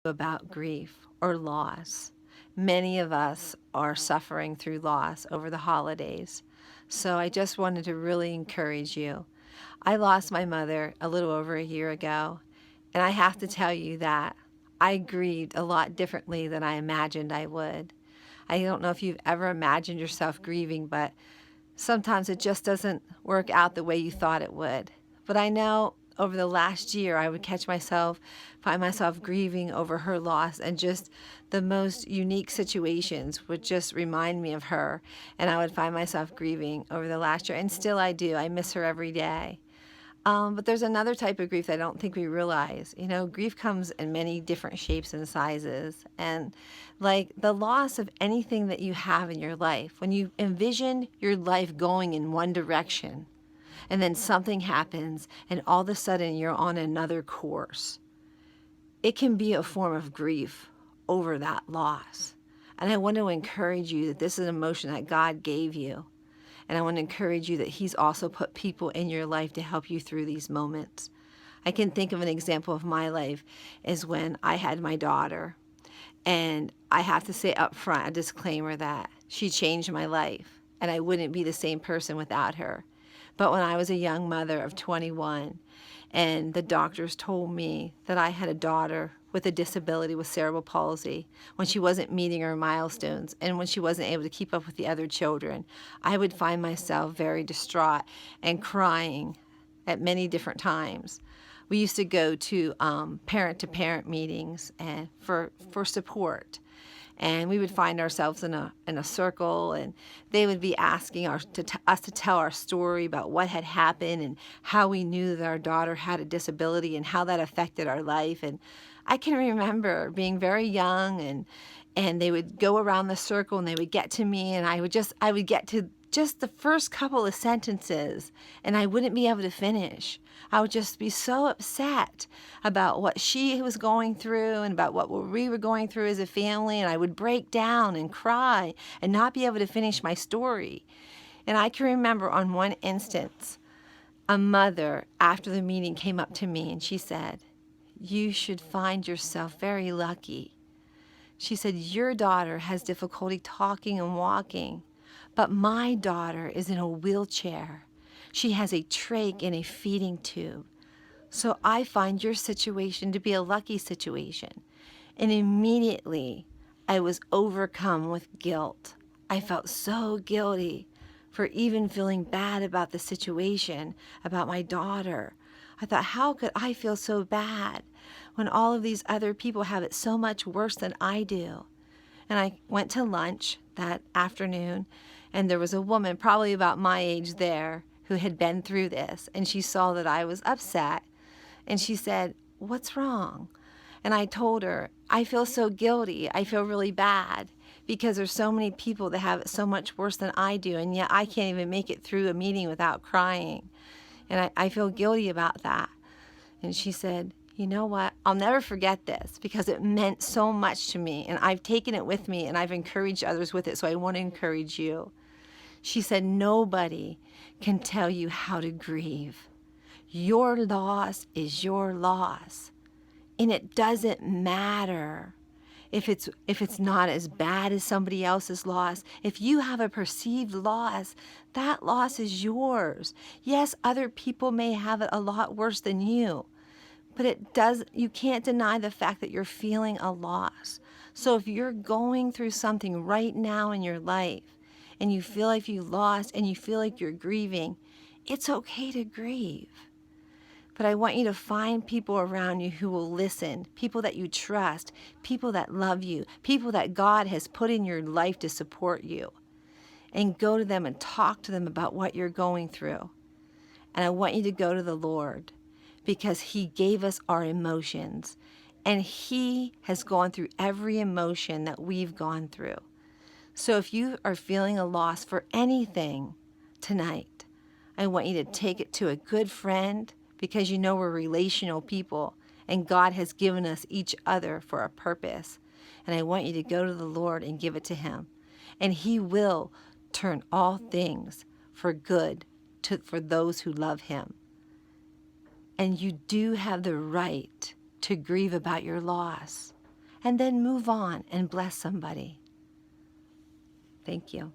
about grief or loss. Many of us are suffering through loss over the holidays. So I just wanted to really encourage you. I lost my mother a little over a year ago, and I have to tell you that I grieved a lot differently than I imagined I would. I don't know if you've ever imagined yourself grieving, but sometimes it just doesn't work out the way you thought it would. But I know over the last year, I would find myself grieving over her loss, and just the most unique situations would just remind me of her. And I would find myself grieving over the last year, and still I do. I miss her every day. But there's another type of grief that I don't think we realize. You know, grief comes in many different shapes and sizes. And like the loss of anything that you have in your life, when you envision your life going in one direction, and then something happens, and all of a sudden you're on another course, it can be a form of grief over that loss. And I want to encourage you that this is an emotion that God gave you. And I want to encourage you that He's also put people in your life to help you through these moments. I can think of an example of my life is when I had my daughter. And I have to say up front, a disclaimer, that she changed my life, and I wouldn't be the same person without her. But when I was a young mother of 21, and the doctors told me that I had a daughter with a disability with cerebral palsy, when she wasn't meeting her milestones and when she wasn't able to keep up with the other children, I would find myself very distraught and crying at many different times. We used to go to parent-to-parent meetings and for support. And we would find ourselves in a circle, and they would be asking us to tell our story about what had happened and how we knew that our daughter had a disability and how that affected our life. And I can remember being very young, and they would go around the circle and they would get to me, and I would get to just the first couple of sentences, and I wouldn't be able to finish. I would just be so upset about what she was going through and about what we were going through as a family, and I would break down and cry and not be able to finish my story. And I can remember on one instance, a mother after the meeting came up to me and she said, "You should find yourself very lucky." She said, "Your daughter has difficulty talking and walking, but my daughter is in a wheelchair. She has a trach and a feeding tube. So I find your situation to be a lucky situation." And immediately I was overcome with guilt. I felt so guilty for even feeling bad about the situation, about my daughter. I thought, how could I feel so bad when all of these other people have it so much worse than I do? And I went to lunch that afternoon, and there was a woman probably about my age there who had been through this, and she saw that I was upset, and she said, "What's wrong?" And I told her, "I feel so guilty. I feel really bad because there's so many people that have it so much worse than I do, and yet I can't even make it through a meeting without crying. And I feel guilty about that." And she said, "You know what? I'll never forget this because it meant so much to me, and I've taken it with me, and I've encouraged others with it, so I want to encourage you." She said, "Nobody can tell you how to grieve. Your loss is your loss, and it doesn't matter if it's not as bad as somebody else's loss. If you have a perceived loss, that loss is yours. Yes, other people may have it a lot worse than you, but you can't deny the fact that you're feeling a loss. So if you're going through something right now in your life and you feel like you lost and you feel like you're grieving, it's okay to grieve. But I want you to find people around you who will listen, people that you trust, people that love you, people that God has put in your life to support you. And go to them and talk to them about what you're going through. And I want you to go to the Lord because He gave us our emotions. And He has gone through every emotion that we've gone through. So if you are feeling a loss for anything tonight, I want you to take it to a good friend, because you know we're relational people and God has given us each other for a purpose. And I want you to go to the Lord and give it to Him. And He will turn all things for good for those who love Him. And you do have the right to grieve about your loss. and then move on and bless somebody. Thank you.